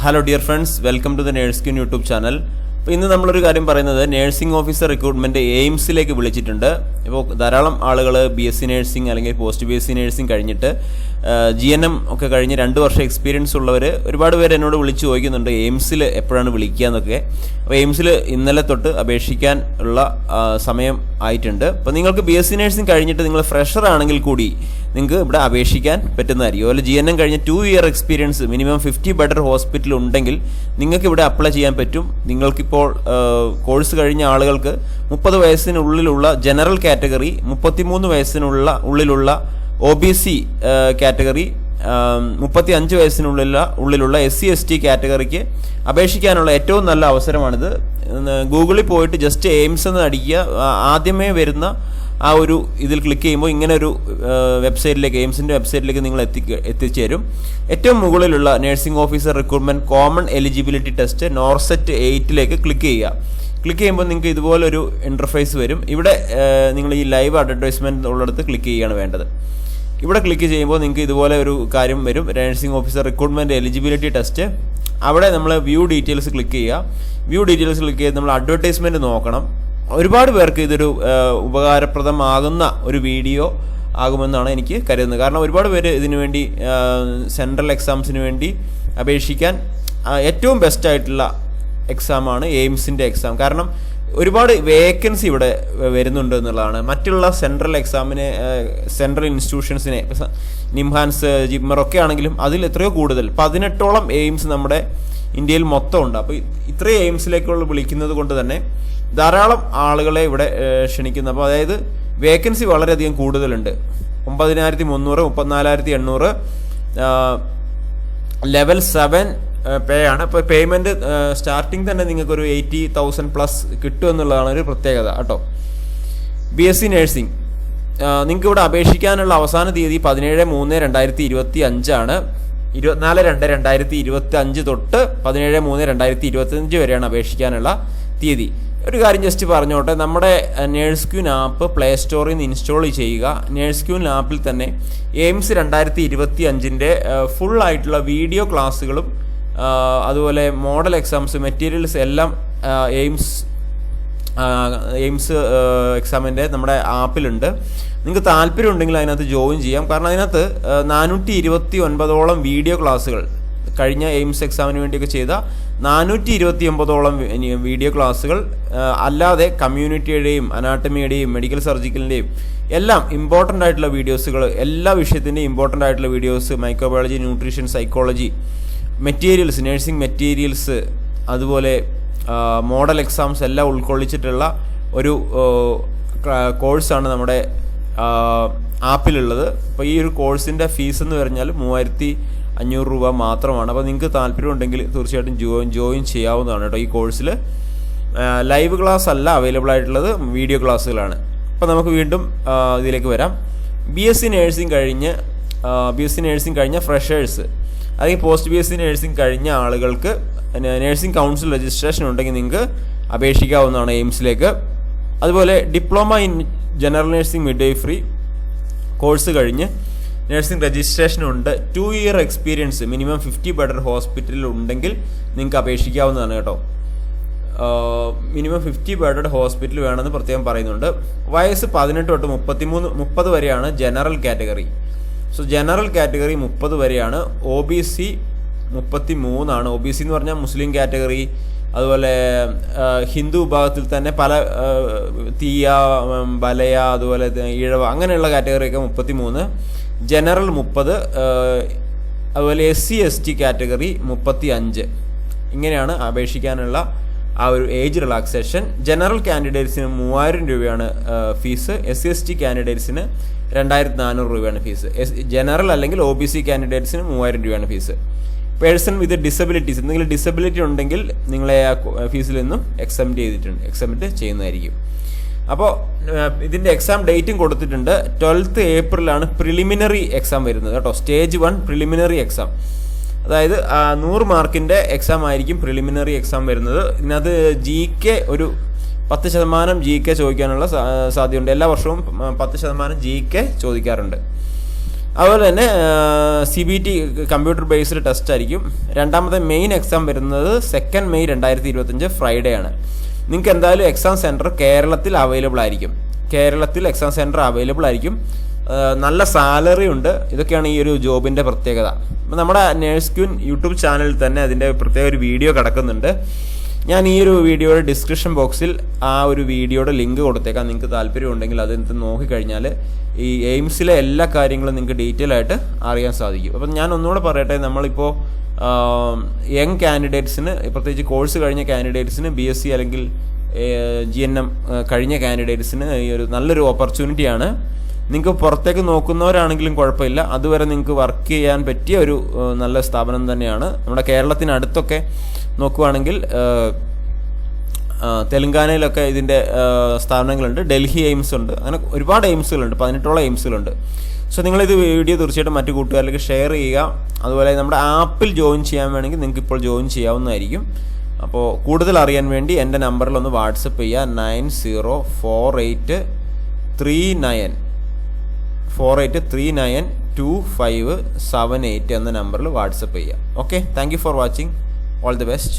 Hello dear friends, welcome to the Nerdskin YouTube channel. ഇന്ന് നമ്മളൊരു കാര്യം പറയുന്നത് നഴ്സിംഗ് ഓഫീസർ റിക്രൂട്ട്മെന്റ് എയിംസിലേക്ക് വിളിച്ചിട്ടുണ്ട്. ഇപ്പോൾ ധാരാളം ആളുകൾ BSc നഴ്സിംഗ് അല്ലെങ്കിൽ പോസ്റ്റ് BSc നഴ്സിംഗ് കഴിഞ്ഞിട്ട് GNM ഒക്കെ കഴിഞ്ഞ് 2 വർഷം എക്സ്പീരിയൻസ് ഉള്ളവർ ഒരുപാട് പേര് എന്നോട് വിളിച്ച് ചോദിക്കുന്നുണ്ട് എയിംസിൽ എപ്പോഴാണ് വിളിക്കുക എന്നൊക്കെ. അപ്പോൾ എയിംസിൽ ഇന്നലെ തൊട്ട് അപേക്ഷിക്കാൻ ഉള്ള സമയം ആയിട്ടുണ്ട്. അപ്പോൾ നിങ്ങൾക്ക് BSc നഴ്സിംഗ് കഴിഞ്ഞിട്ട് നിങ്ങൾ ഫ്രഷർ ആണെങ്കിൽ കൂടി നിങ്ങൾക്ക് ഇവിടെ അപേക്ഷിക്കാൻ പറ്റുന്നതായിരിക്കും. അതുപോലെ GNM കഴിഞ്ഞ് 2 year experience minimum 50 bedder hospital ഉണ്ടെങ്കിൽ നിങ്ങൾക്ക് ഇവിടെ അപ്ലൈ ചെയ്യാൻ പറ്റും. നിങ്ങൾക്കിപ്പോൾ കോഴ്സ് കഴിഞ്ഞ ആളുകൾക്ക് 30 വയസ്സിനുള്ളിലുള്ള ജനറൽ കാറ്റഗറി, 33 വയസ്സിനുള്ളിലുള്ള OBC കാറ്റഗറി, 35 വയസ്സിനുള്ളിലുള്ള SC ST കാറ്റഗറിക്ക് അപേക്ഷിക്കാനുള്ള ഏറ്റവും നല്ല അവസരമാണിത്. ഗൂഗിളിൽ പോയിട്ട് ജസ്റ്റ് എയിംസ് എന്ന് അടിക്കുക. ആദ്യമേ വരുന്ന ആ ഒരു ഇതിൽ ക്ലിക്ക് ചെയ്യുമ്പോൾ ഇങ്ങനെ ഒരു വെബ്സൈറ്റിലേക്ക്, എയിംസിൻ്റെ വെബ്സൈറ്റിലേക്ക് നിങ്ങൾ എത്തിച്ചേരും. ഏറ്റവും മുകളിലുള്ള nursing officer recruitment common eligibility test NORCET 8ലേക്ക് ക്ലിക്ക് ചെയ്യുക. ക്ലിക്ക് ചെയ്യുമ്പോൾ നിങ്ങൾക്ക് ഇതുപോലൊരു ഇൻ്റർഫേസ് വരും. ഇവിടെ നിങ്ങൾ ഈ ലൈവ് അഡ്വർടൈസ്മെൻറ്റ് ഉള്ളിടത്ത് ക്ലിക്ക് ചെയ്യുകയാണ് വേണ്ടത്. ഇവിടെ ക്ലിക്ക് ചെയ്യുമ്പോൾ നിങ്ങൾക്ക് ഇതുപോലെ ഒരു കാര്യം വരും, nursing officer recruitment eligibility test. അവിടെ നമ്മൾ വ്യൂ ഡീറ്റെയിൽസ് ക്ലിക്ക് ചെയ്യുക. വ്യൂ ഡീറ്റെയിൽസ് ക്ലിക്ക് ചെയ്ത് നമ്മൾ അഡ്വർടൈസ്മെൻറ്റ് നോക്കണം. ഒരുപാട് പേർക്ക് ഇതൊരു ഉപകാരപ്രദമാകുന്ന ഒരു വീഡിയോ ആകുമെന്നാണ് എനിക്ക് കരുതുന്നത്. കാരണം ഒരുപാട് പേര് ഇതിനു വേണ്ടി സെൻട്രൽ എക്സാംസിന് വേണ്ടി അപേക്ഷിക്കാൻ ഏറ്റവും ബെസ്റ്റായിട്ടുള്ള എക്സാമാണ് എയിംസിൻ്റെ എക്സാം. കാരണം ഒരുപാട് വേക്കൻസി ഇവിടെ വരുന്നുണ്ട് എന്നുള്ളതാണ്. മറ്റുള്ള സെൻട്രൽ എക്സാമിനെ, സെൻട്രൽ ഇൻസ്റ്റിറ്റ്യൂഷൻസിനെ, നിംഹാൻസ്, ജിപ്മർ ഒക്കെ ആണെങ്കിലും അതിൽ എത്രയോ കൂടുതൽ 18ഓളം എയിംസ് നമ്മുടെ ഇന്ത്യയിൽ മൊത്തം ഉണ്ട്. അപ്പോൾ ഇത്രയും എയിംസിലേക്കുള്ള വിളിക്കുന്നത് കൊണ്ട് തന്നെ ധാരാളം ആളുകളെ ഇവിടെ ക്ഷണിക്കുന്നു. അപ്പോൾ അതായത് വേക്കൻസി വളരെയധികം കൂടുതലുണ്ട്. 9300, 34,800 ലെവൽ 7 പേ ആണ്. ഇപ്പോൾ പേയ്മെൻറ്റ് സ്റ്റാർട്ടിങ് തന്നെ നിങ്ങൾക്കൊരു 80,000 പ്ലസ് കിട്ടും എന്നുള്ളതാണ് ഒരു പ്രത്യേകത കേട്ടോ. BSc നഴ്സിംഗ് നിങ്ങൾക്ക് ഇവിടെ അപേക്ഷിക്കാനുള്ള അവസാന തീയതി 17/3/2025 ആണ്. 24/2/2025 തൊട്ട് 17/3/2025 വരെയാണ് അപേക്ഷിക്കാനുള്ള തീയതി. ഒരു കാര്യം ജസ്റ്റ് പറഞ്ഞോട്ടെ, നമ്മുടെ നേഴ്സ്ക്യൂൻ ആപ്പ് പ്ലേ സ്റ്റോറിൽ നിന്ന് ഇൻസ്റ്റാൾ ചെയ്യുക. നേഴ്സ്ക്യൂൻ ആപ്പിൽ തന്നെ എയിംസ് 2025ൻ്റെ ഫുള്ളായിട്ടുള്ള വീഡിയോ ക്ലാസ്സുകളും അതുപോലെ മോഡൽ എക്സാംസ്, മെറ്റീരിയൽസ് എല്ലാം എയിംസ് എക്സാമിൻ്റെ നമ്മുടെ ആപ്പിലുണ്ട്. നിങ്ങൾക്ക് താല്പര്യം ഉണ്ടെങ്കിൽ അതിനകത്ത് ജോയിൻ ചെയ്യാം. കാരണം അതിനകത്ത് 429ഓളം വീഡിയോ ക്ലാസ്സുകൾ, കഴിഞ്ഞ എയിംസ് എക്സാമിന് വേണ്ടിയൊക്കെ ചെയ്ത 429ഓളം വീഡിയോ ക്ലാസ്സുകൾ അല്ലാതെ കമ്മ്യൂണിറ്റിയുടെയും അനാട്ടമിയുടെയും മെഡിക്കൽ സർജിക്കലിൻ്റെയും എല്ലാം ഇമ്പോർട്ടൻ്റ് ആയിട്ടുള്ള വീഡിയോസുകൾ, എല്ലാ വിഷയത്തിൻ്റെയും ഇമ്പോർട്ടൻ്റ് ആയിട്ടുള്ള videos, microbiology, nutrition, psychology, materials, nursing materials, അതുപോലെ മോഡൽ എക്സാംസ് എല്ലാം ഉൾക്കൊള്ളിച്ചിട്ടുള്ള ഒരു കോഴ്സാണ് നമ്മുടെ ആപ്പിലുള്ളത്. അപ്പോൾ ഈ ഒരു കോഴ്സിൻ്റെ ഫീസ് എന്ന് പറഞ്ഞാൽ 3,500 രൂപ മാത്രമാണ്. അപ്പോൾ നിങ്ങൾക്ക് താല്പര്യം ഉണ്ടെങ്കിൽ തീർച്ചയായിട്ടും ജോയിൻ ചെയ്യാവുന്നതാണ് കേട്ടോ. ഈ കോഴ്സിൽ ലൈവ് ക്ലാസ് അല്ല അവൈലബിൾ ആയിട്ടുള്ളത്, വീഡിയോ ക്ലാസ്സുകളാണ്. അപ്പോൾ നമുക്ക് വീണ്ടും ഇതിലേക്ക് വരാം. BSc നഴ്സിംഗ് കഴിഞ്ഞ ഫ്രഷേഴ്സ് അല്ലെങ്കിൽ പോസ്റ്റ് BSc നഴ്സിംഗ് കഴിഞ്ഞ ആളുകൾക്ക് നഴ്സിംഗ് കൗൺസിൽ രജിസ്ട്രേഷൻ ഉണ്ടെങ്കിൽ നിങ്ങൾക്ക് അപേക്ഷിക്കാവുന്നതാണ് എയിംസിലേക്ക്. അതുപോലെ diploma in general nursing midwifery course കഴിഞ്ഞ് നഴ്സിംഗ് രജിസ്ട്രേഷൻ ഉണ്ട്. 2 ഇയർ എക്സ്പീരിയൻസ് മിനിമം 50 ബെഡർ ഹോസ്പിറ്റലിൽ ഉണ്ടെങ്കിൽ നിങ്ങൾക്ക് അപേക്ഷിക്കാവുന്നതാണ് കേട്ടോ. മിനിമം 50 ബെഡഡ് ഹോസ്പിറ്റൽ വേണമെന്ന് പ്രത്യേകം പറയുന്നുണ്ട്. വയസ്സ് 18 തൊട്ട് 30 വരെയാണ് general category. So general category 30 വരെയാണ്. OBC 33 ആണ്. OBC എന്ന് പറഞ്ഞാൽ മുസ്ലിം കാറ്റഗറി, അതുപോലെ ഹിന്ദു വിഭാഗത്തിൽ തന്നെ പല തീയ, ബലയ, അതുപോലെ ഈഴവ, അങ്ങനെയുള്ള കാറ്റഗറിയൊക്കെ 33, ജനറൽ 30, അതുപോലെ SC ST കാറ്റഗറി 35. ഇങ്ങനെയാണ് അപേക്ഷിക്കാനുള്ള ആ ഒരു ഏജ് റിലാക്സേഷൻ. ജനറൽ കാൻഡിഡേറ്റ്സിന് 3,000 രൂപയാണ് ഫീസ്. SC ST കാൻഡിഡേറ്റ്സിന് 2,400 രൂപയാണ് ഫീസ്. ജനറൽ അല്ലെങ്കിൽ OBC കാൻഡിഡേറ്റ്സിന് 3,000 രൂപയാണ് ഫീസ്. പേഴ്സൺ വിത്ത് ഡിസബിലിറ്റീസ്, എന്തെങ്കിലും ഡിസബിലിറ്റി ഉണ്ടെങ്കിൽ നിങ്ങളെ ആ ഫീസിൽ നിന്നും എക്സംപ്റ്റ് ചെയ്യുന്നതായിരിക്കും. അപ്പോൾ ഇതിൻ്റെ എക്സാം ഡേറ്റും കൊടുത്തിട്ടുണ്ട്. 12th ഏപ്രിലാണ് പ്രിലിമിനറി എക്സാം വരുന്നത് കേട്ടോ. സ്റ്റേജ് 1 പ്രിലിമിനറി എക്സാം, അതായത് 100 മാർക്കിൻ്റെ എക്സാം ആയിരിക്കും പ്രിലിമിനറി എക്സാം വരുന്നത്. ഇതിനകത്ത് GK ഒരു 10% GK ചോദിക്കാനുള്ള സാധ്യതയുണ്ട്. എല്ലാ വർഷവും 10% GK ചോദിക്കാറുണ്ട്. അതുപോലെ തന്നെ CBT കമ്പ്യൂട്ടർ ബേസ്ഡ് ടെസ്റ്റ് ആയിരിക്കും. രണ്ടാമത്തെ മെയിൻ എക്സാം വരുന്നത് 2 മെയ് 2025 ഫ്രൈഡേ ആണ്. നിങ്ങൾക്ക് എന്തായാലും എക്സാം സെൻറ്റർ കേരളത്തിൽ അവൈലബിൾ ആയിരിക്കും. നല്ല സാലറി ഉണ്ട്. ഇതൊക്കെയാണ് ഈ ഒരു ജോബിൻ്റെ പ്രത്യേകത. അപ്പോൾ നമ്മുടെ നേഴ്സ് ക്യൂൻ യൂട്യൂബ് ചാനലിൽ തന്നെ അതിൻ്റെ പ്രത്യേക ഒരു വീഡിയോ കിടക്കുന്നുണ്ട്. ഞാൻ ഈ ഒരു വീഡിയോയുടെ ഡിസ്ക്രിപ്ഷൻ ബോക്സിൽ ആ ഒരു വീഡിയോയുടെ ലിങ്ക് കൊടുത്തേക്കാം. നിങ്ങൾക്ക് താല്പര്യമുണ്ടെങ്കിൽ അത് നോക്കിക്കഴിഞ്ഞാൽ ഈ എയിംസിലെ എല്ലാ കാര്യങ്ങളും നിങ്ങൾക്ക് ഡീറ്റെയിൽ ആയിട്ട് അറിയാൻ സാധിക്കും. അപ്പം ഞാൻ ഒന്നുകൂടെ പറയട്ടെ, നമ്മളിപ്പോൾ യങ് കാൻഡിഡേറ്റ്സിന്, പ്രത്യേകിച്ച് കോഴ്സ് കഴിഞ്ഞ കാൻഡിഡേറ്റ്സിന്, BSc അല്ലെങ്കിൽ GNM കഴിഞ്ഞ കാൻഡിഡേറ്റ്സിന് ഈ ഒരു നല്ലൊരു ഓപ്പർച്യൂണിറ്റിയാണ്. നിങ്ങൾക്ക് പുറത്തേക്ക് നോക്കുന്നവരാണെങ്കിലും കുഴപ്പമില്ല, അതുവരെ നിങ്ങൾക്ക് വർക്ക് ചെയ്യാൻ പറ്റിയ ഒരു നല്ല സ്ഥാപനം തന്നെയാണ്. നമ്മുടെ കേരളത്തിനടുത്തൊക്കെ നോക്കുവാണെങ്കിൽ തെലങ്കാനയിലൊക്കെ ഇതിൻ്റെ സ്ഥാപനങ്ങളുണ്ട്. ഡൽഹി എയിംസ് ഉണ്ട്. അങ്ങനെ ഒരുപാട് എയിംസുകളുണ്ട്, 18ഓളം എയിംസുകളുണ്ട്. സോ നിങ്ങളിത് വീഡിയോ തീർച്ചയായിട്ടും മറ്റു കൂട്ടുകാരിലേക്ക് ഷെയർ ചെയ്യുക. അതുപോലെ നമ്മുടെ ആപ്പിൽ ജോയിൻ ചെയ്യാൻ വേണമെങ്കിൽ നിങ്ങൾക്ക് ഇപ്പോൾ ജോയിൻ ചെയ്യാവുന്നതായിരിക്കും. അപ്പോൾ കൂടുതൽ അറിയാൻ വേണ്ടി എൻ്റെ നമ്പറിൽ ഒന്ന് വാട്സപ്പ് ചെയ്യുക. 9048392578 എന്ന നമ്പറിൽ വാട്സപ്പ് ചെയ്യുക. Okay, thank you for watching. All the best.